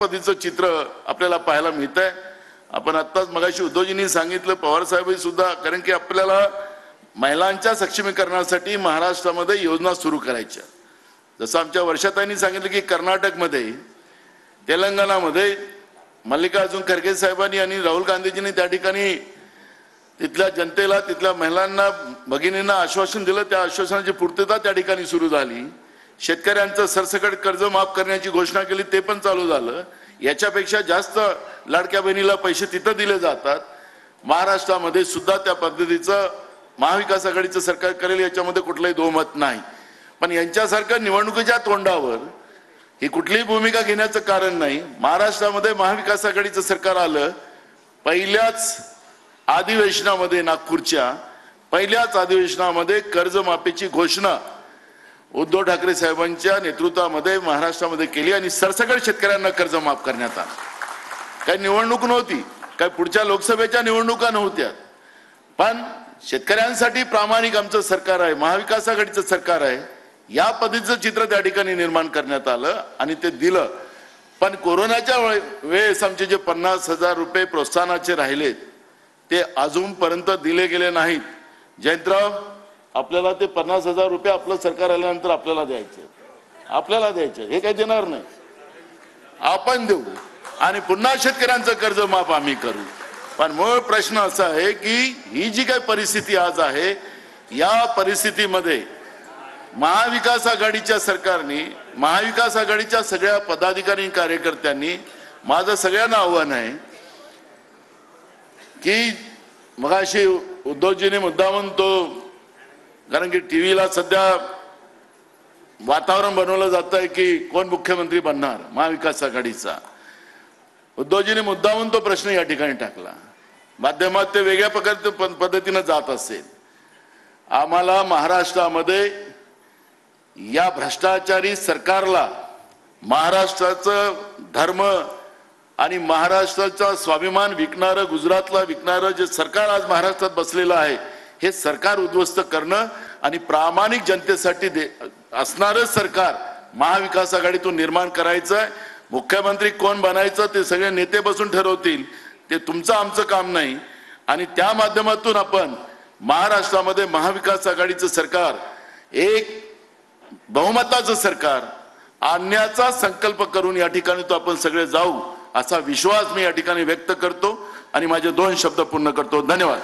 पद्धतीचं चित्र आपल्याला पाहायला मिळतंय। आपण आत्ताच मगाशी उद्धवजींनी सांगितलं, पवार साहेब सुद्धा, कारण की आपल्याला महिलांच्या सक्षमीकरणासाठी महाराष्ट्रामध्ये योजना सुरू करायच्या। जसं आमच्या वर्षाताईंनी सांगितलं की कर्नाटकमध्ये, तेलंगणामध्ये मल्लिकार्जुन खरगे साहेबांनी आणि राहुल गांधीजींनी त्या ठिकाणी तिथल्या जनतेला, तिथल्या महिलांना, भगिनींना आश्वासन दिलं। त्या आश्वासनाची पूर्तता त्या ठिकाणी सुरू झाली। शेतकऱ्यांचं सरसकट कर्ज माफ करण्याची घोषणा केली, ते पण चालू झालं। याच्यापेक्षा जास्त लाडक्या बहिणीला पैसे तिथं दिले जातात। महाराष्ट्रामध्ये सुद्धा त्या पद्धतीचं महाविकास आघाडीचं सरकार करेल याच्यामध्ये कुठलंही दोमत नाही। पण यांच्यासारखं निवडणुकीच्या तोंडावर ही कुठलीही भूमिका घेण्याचं कारण नाही। महाराष्ट्रामध्ये महाविकास आघाडीचं सरकार आलं, पहिल्याच अधिवेशनामध्ये, नागपूरच्या पहिल्याच अधिवेशनामध्ये कर्जमाफीची घोषणा उद्धव ठाकरे साहेबांच्या नेतृत्वामध्ये महाराष्ट्रामध्ये केली आणि सरसकट शेतकऱ्यांना कर्ज माफ करण्यात आलं। काही निवडणूक नव्हती, काही पुढच्या लोकसभेच्या निवडणुका नव्हत्या, पण शेतकऱ्यांसाठी प्रामाणिक आमचं सरकार आहे, महाविकास आघाडीचं सरकार आहे, या पद्धतीचं चित्र त्या ठिकाणी निर्माण करण्यात आलं आणि ते दिलं। पण कोरोनाच्या वेळेस आमचे जे 50,000 रुपये प्रोत्साहनाचे राहिले ते अजूनपर्यंत दिले गेले नाहीत। जयंतराव, आपल्याला ते 50,000 रुपये आपलं सरकार आल्यानंतर आपल्याला द्यायचे, हे काही देणार नाही, आपण देऊ आणि पुन्हा शेतकऱ्यांचं कर्ज माफ आम्ही करू। पण मूळ प्रश्न असा आहे की ही जी काही परिस्थिती आज आहे, या परिस्थितीमध्ये महाविकास आघाडीच्या सरकारने, महाविकास आघाडीच्या सगळ्या पदाधिकारी कार्यकर्त्यांनी, माझं सगळ्यांना आव्हान आहे की मगाशी उद्धवजीने मुद्दामून तो, कारण की टीव्हीला सध्या वातावरण बनवलं जात आहे की कोण मुख्यमंत्री बनणार महाविकास आघाडीचा। उद्धवजीने मुद्दामून तो प्रश्न या ठिकाणी टाकला, माध्यमात ते वेगळ्या पद्धतीने जात असेल। आम्हाला महाराष्ट्रामध्ये या भ्रष्टाचारी सरकारला, महाराष्ट्राचं धर्म आणि महाराष्ट्राचा स्वाभिमान विकणारं, गुजरातला विकणारं जे सरकार आज महाराष्ट्रात बसलेलं आहे, हे सरकार उद्ध्वस्त करणं आणि प्रामाणिक जनतेसाठी असणारं सरकार महाविकास आघाडीतून निर्माण करायचं। मुख्यमंत्री कोण बनायचं ते सगळे नेते बसून ठरवतील, ते तुमचं आमचं काम नाही। आणि त्या माध्यमातून आपण महाराष्ट्रामध्ये महाविकास आघाडीचं सरकार, एक बहुमताचं सरकार आणण्याचा संकल्प करून या ठिकाणी तो आपण सगळे जाऊ, असा विश्वास मी या ठिकाणी व्यक्त करतो आणि माझे 2 शब्द पूर्ण करतो। धन्यवाद।